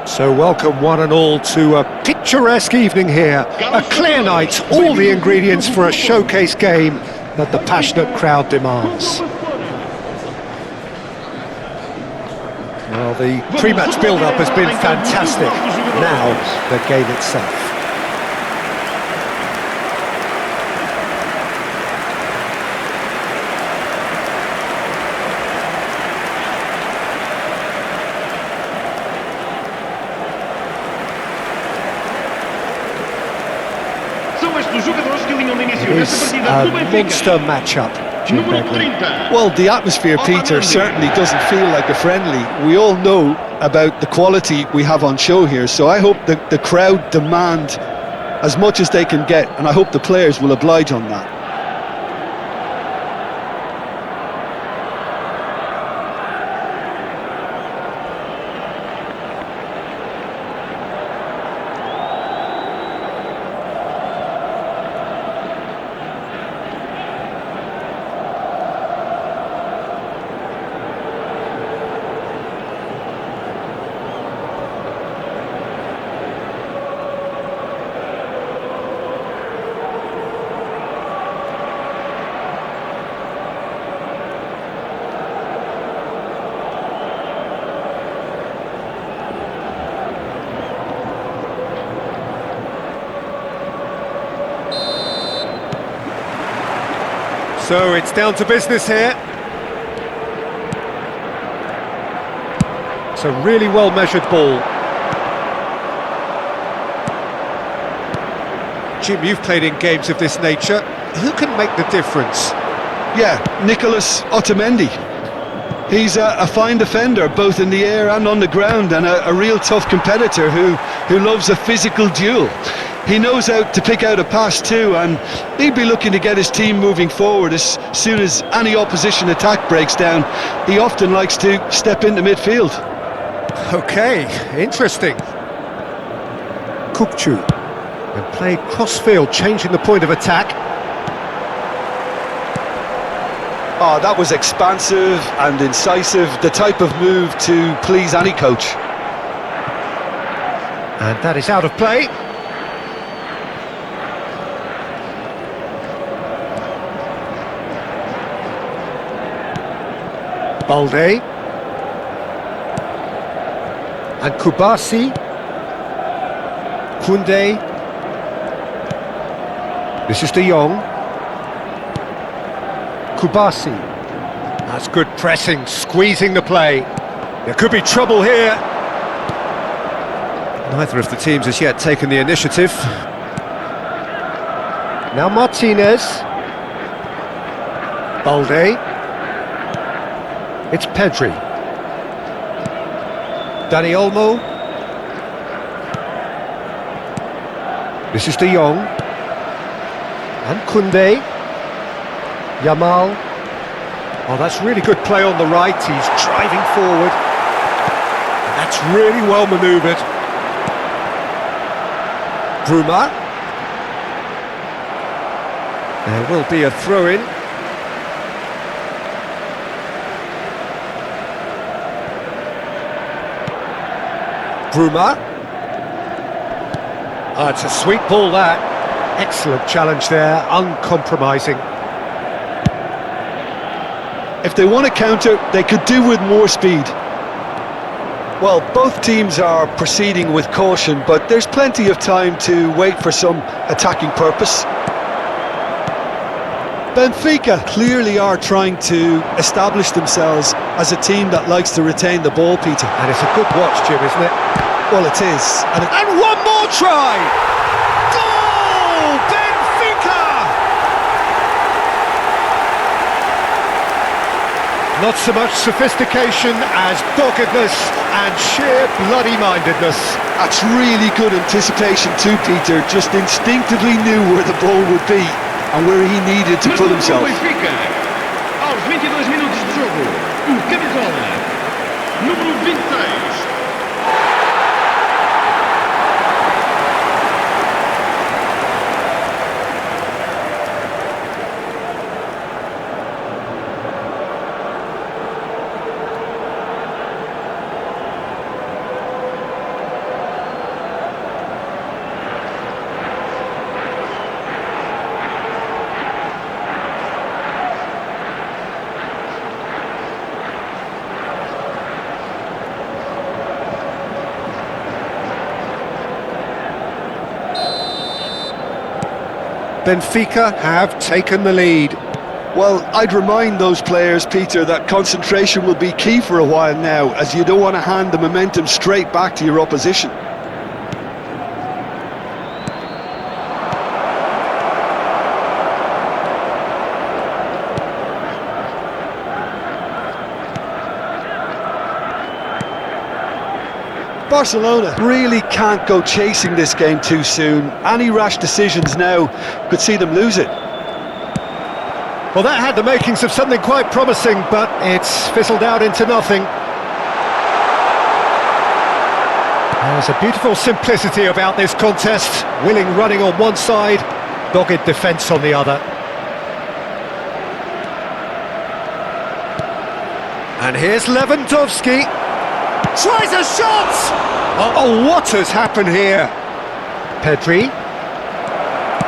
So welcome one and all to a picturesque evening here, a clear night, all the ingredients for a showcase game that the passionate crowd demands. Well, the pre-match build-up has been fantastic. Now, the game itself. It is a monster matchup, Jim Begley. Well, the atmosphere, Peter, certainly doesn't feel like a friendly. We all know about the quality we have on show here, so I hope that the crowd demand as much as they can get, and I hope the players will oblige on that. So it's down to business here. It's a really well-measured ball. Jim, you've played in games of this nature. Who can make the difference? Yeah, Nicolas Otamendi. He's a fine defender, both in the air and on the ground, and a real tough competitor who loves a physical duel. He knows how to pick out a pass too, and he'd be looking to get his team moving forward as soon as any opposition attack breaks down. He often likes to step into midfield. Okay, interesting. Kukcu, and play cross-field, changing the point of attack. Oh, that was expansive and incisive, the type of move to please any coach. And that is out of play. Balde. And Kubasi. Koundé. This is De Jong. Kubasi. That's good pressing, squeezing the play. There could be trouble here. Neither of the teams has yet taken the initiative. Now Martinez. Balde. It's Pedri. Dani Olmo. This is De Jong. And Koundé. Yamal. Oh, that's really good play on the right. He's driving forward. And that's really well manoeuvred. Bruma. There will be a throw-in. Bruma. Oh, it's a sweet ball, that. Excellent challenge there, uncompromising. If they want to counter, they could do with more speed. Well, both teams are proceeding with caution, but there's plenty of time to wait for some attacking purpose. Benfica clearly are trying to establish themselves as a team that likes to retain the ball, Peter. And it's a good watch, Jim, isn't it? Well, it is. And one more try! Goal! Benfica! Not so much sophistication as doggedness and sheer bloody-mindedness. That's really good anticipation too, Peter. Just instinctively knew where the ball would be and where he needed to put himself. Benfica, aos 22 minutos de jogo, camisola número 26. Benfica have taken the lead. Well, I'd remind those players, Peter, that concentration will be key for a while now, as you don't want to hand the momentum straight back to your opposition. Barcelona really can't go chasing this game too soon. Any rash decisions now could see them lose it. Well, that had the makings of something quite promising, but it's fizzled out into nothing. There's a beautiful simplicity about this contest. Willing running on one side, dogged defence on the other. And here's Lewandowski. Tries a shot! Oh, what has happened here? Pedri.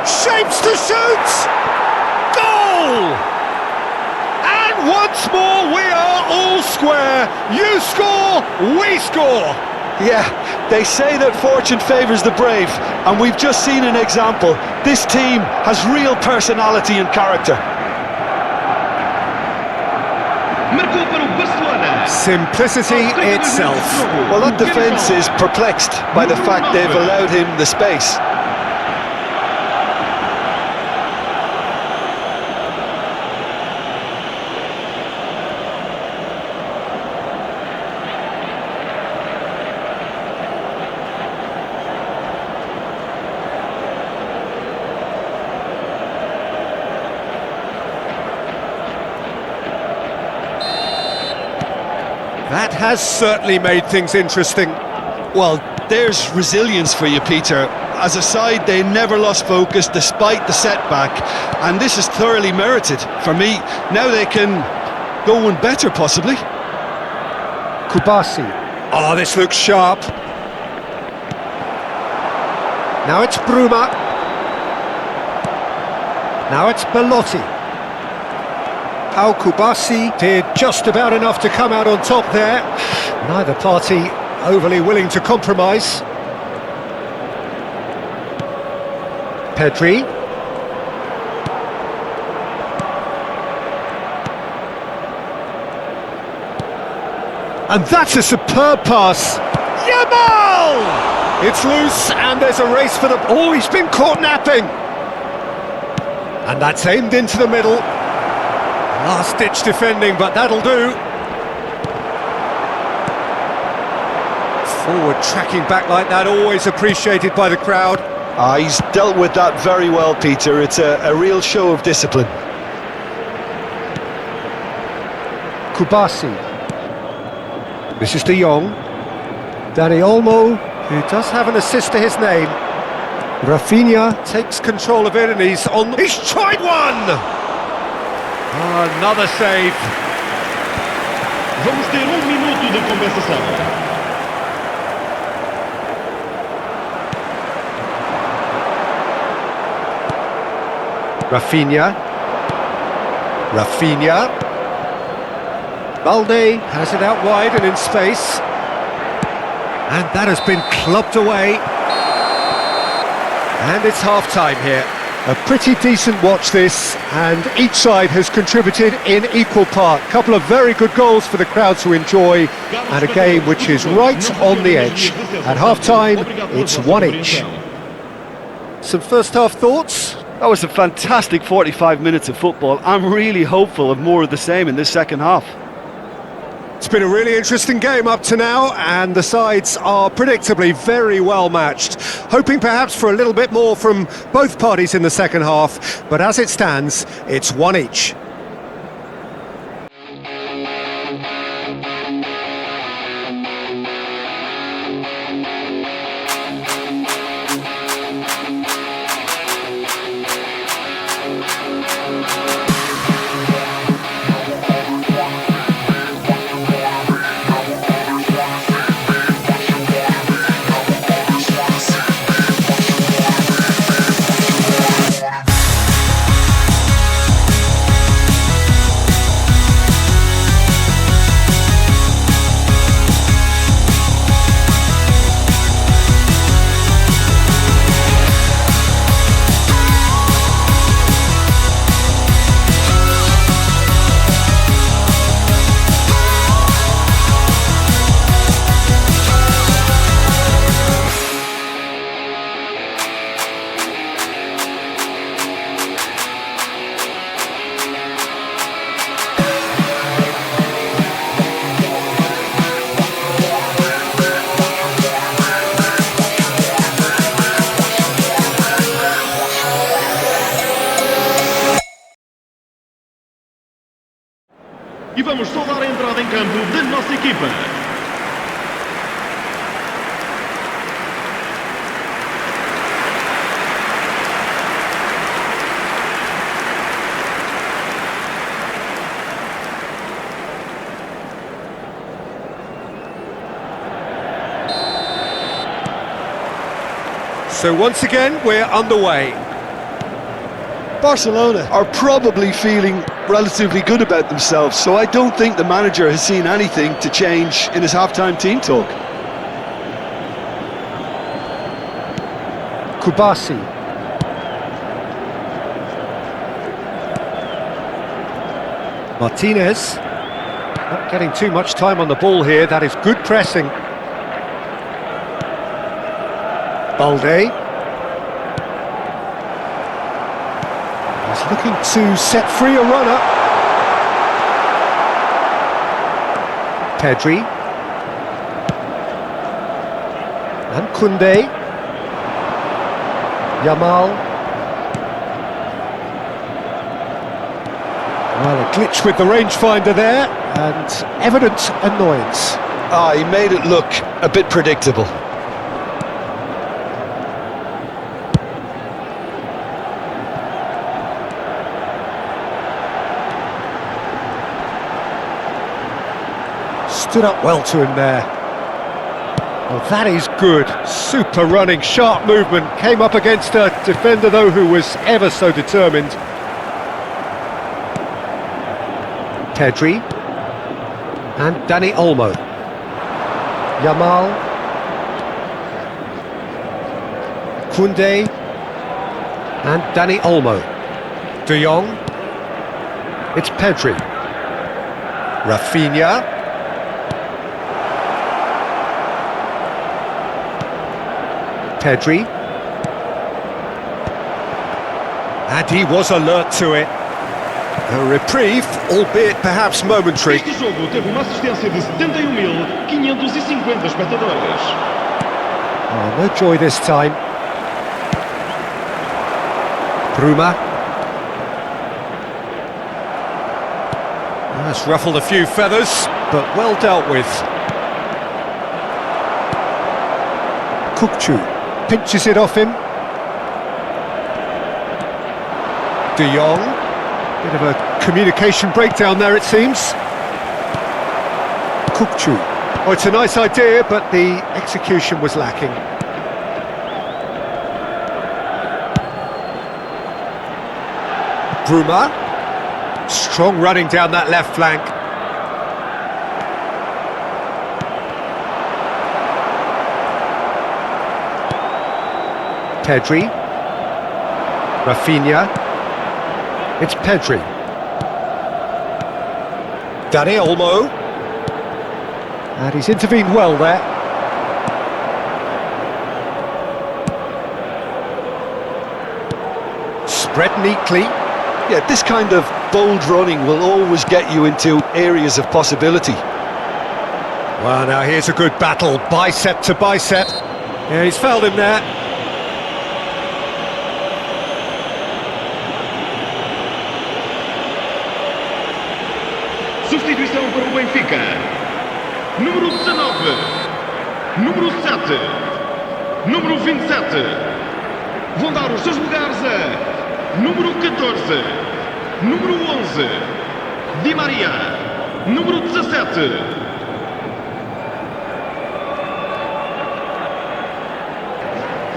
Shapes to shoot! Goal! And once more we are all square. You score, we score. Yeah, they say that fortune favours the brave, and we've just seen an example. This team has real personality and character. Marcou para o Barcelona. Simplicity itself. Well, that defence is perplexed by the fact they've allowed him the space. That has certainly made things interesting. Well, there's resilience for you, Peter. As a side, they never lost focus despite the setback, and this is thoroughly merited. For me, now they can go one better, possibly. Kubasi. Oh, this looks sharp. Now it's Bruma. Now it's Belotti. How Kubasi did just about enough to come out on top there. Neither party overly willing to compromise. Pedri. And that's a superb pass. Yamal! It's loose and there's a race for the... Oh, he's been caught napping. And that's aimed into the middle. Last-ditch defending, but that'll do. Forward tracking back like that, always appreciated by the crowd. He's dealt with that very well, Peter. It's a real show of discipline. Kubasi. This is De Jong. Dani Olmo, who does have an assist to his name. Rafinha takes control of it and he's on... He's tried one! Oh, another save. Vamos ter minuto de compensação. Rafinha. Balde has it out wide and in space. And that has been clubbed away. And it's half-time here. A pretty decent watch this, and each side has contributed in equal part. Couple of very good goals for the crowd to enjoy, and a game which is right on the edge. At half-time, it's one each. Some first-half thoughts? That was a fantastic 45 minutes of football. I'm really hopeful of more of the same in this second half. It's been a really interesting game up to now, and the sides are predictably very well matched. Hoping perhaps for a little bit more from both parties in the second half, but as it stands, it's one each. campo da nossa equipa. So once again, we're underway. Barcelona are probably feeling relatively good about themselves, so I don't think the manager has seen anything to change in his half-time team talk. Kubasi. Martinez. Not getting too much time on the ball here. That is good pressing. Balde. He's looking to set free a runner. Pedri. And Koundé. Yamal. Well, a glitch with the rangefinder there, and evident annoyance. He made it look a bit predictable. Stood up well to him there. Well, that is good. Super running, sharp movement. Came up against a defender, though, who was ever so determined. Pedri. And Dani Olmo. Yamal. Koundé. And Dani Olmo. De Jong. It's Pedri. Rafinha. Pedri. And he was alert to it. A reprieve, albeit perhaps momentary. Este jogo teve uma assistência de 71.550 espectadores. Oh, no joy this time. Bruma. That's ruffled a few feathers, but well dealt with. Kukçu pinches it off him. De Jong. Bit of a communication breakdown there, it seems. Kukçu. Oh, it's a nice idea, but the execution was lacking. Bruma. Strong running down that left flank. Pedri. Rafinha. It's Pedri. Dani Olmo. And he's intervened well there. Spread neatly. Yeah, this kind of bold running will always get you into areas of possibility. Well, now here's a good battle, bicep to bicep. Yeah, he's fouled him there. Substituição para o Benfica. Número 19. Número 7. Número 27. Vão dar os seus lugares a número 14. Número 11. Di Maria. Número 17.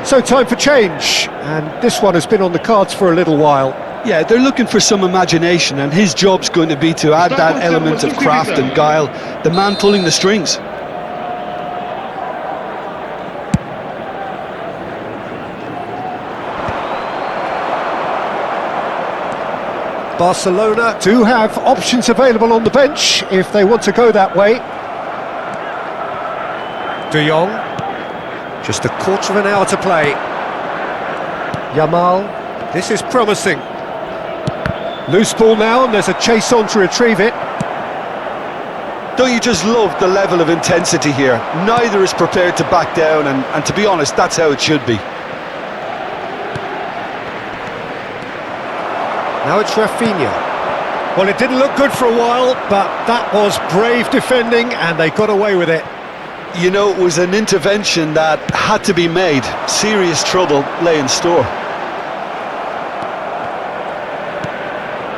So time for change, and this one has been on the cards for a little while. Yeah, they're looking for some imagination, and his job's going to be to add that element of craft and guile, the man pulling the strings. Barcelona do have options available on the bench if they want to go that way. De Jong, just a quarter of an hour to play. Yamal, this is promising. Loose ball now, and there's a chase on to retrieve it. Don't you just love the level of intensity here? Neither is prepared to back down, and to be honest, that's how it should be. Now it's Rafinha. Well, it didn't look good for a while, but that was brave defending and they got away with it. You know, it was an intervention that had to be made. Serious trouble lay in store.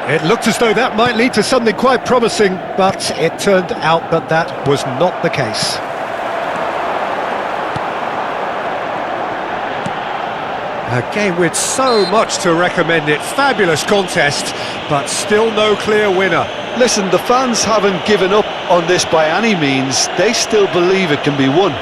It looked as though that might lead to something quite promising, but it turned out that that was not the case. A game with so much to recommend it. Fabulous contest, but still no clear winner. Listen, the fans haven't given up on this by any means. They still believe it can be won.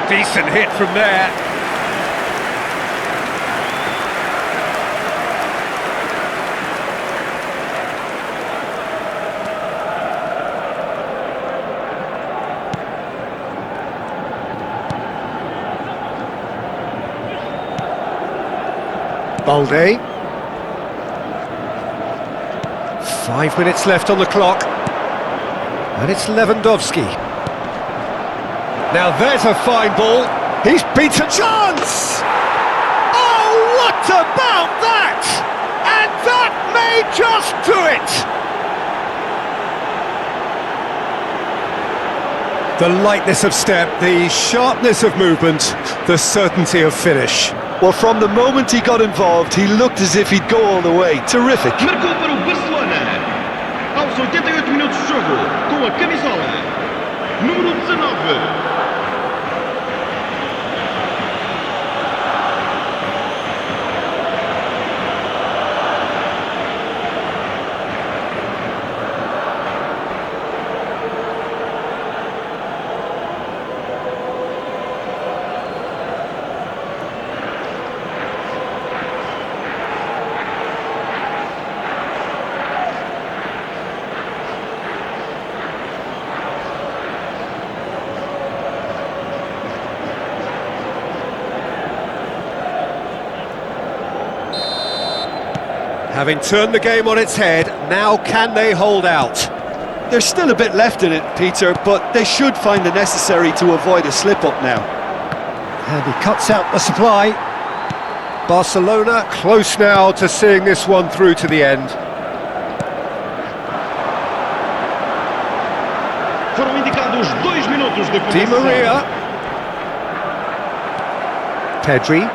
Decent hit from there. Balde. 5 minutes left on the clock. And it's Lewandowski. Now there's a fine ball. He's beat a chance! Oh, what about that? And that may just do it! The lightness of step, the sharpness of movement, the certainty of finish. Well, from the moment he got involved, he looked as if he'd go all the way. Terrific. Marcou para o Barcelona. Aos 88 minutos de jogo, com a camisola número 19. Having turned the game on its head, now can they hold out? There's still a bit left in it, Peter, but they should find the necessary to avoid a slip-up now. And he cuts out the supply. Barcelona close now to seeing this one through to the end. Foram indicados 2 minutos de Di compensação. Maria. Pedri.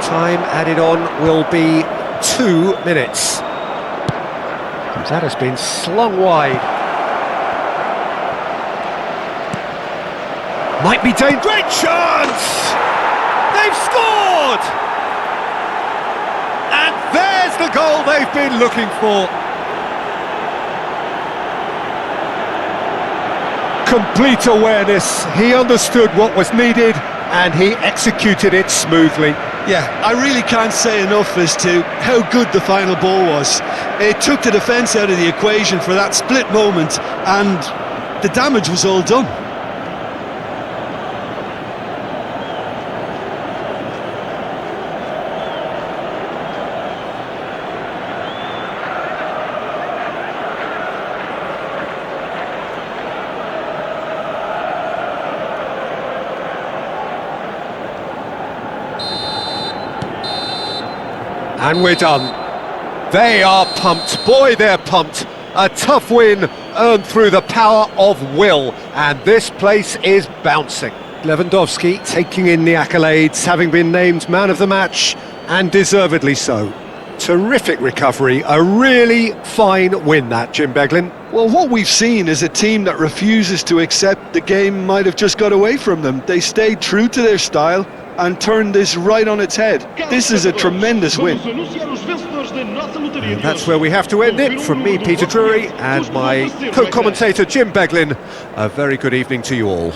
Time added on will be 2 minutes. That has been slung wide. Might be dangerous. Great chance! They've scored! And there's the goal they've been looking for. Complete awareness. He understood what was needed and he executed it smoothly. Yeah, I really can't say enough as to how good the final ball was. It took the defence out of the equation for that split moment, and the damage was all done. And we're done. They are pumped. Boy, they're pumped. A tough win earned through the power of will. And this place is bouncing. Lewandowski taking in the accolades, having been named man of the match, and deservedly so. Terrific recovery. A really fine win, that, Jim Beglin. Well, what we've seen is a team that refuses to accept the game might have just got away from them. They stayed true to their style and turned this right on its head. This is a tremendous win. And that's where we have to end it. From me, Peter Drury, and my co-commentator Jim Beglin, a very good evening to you all.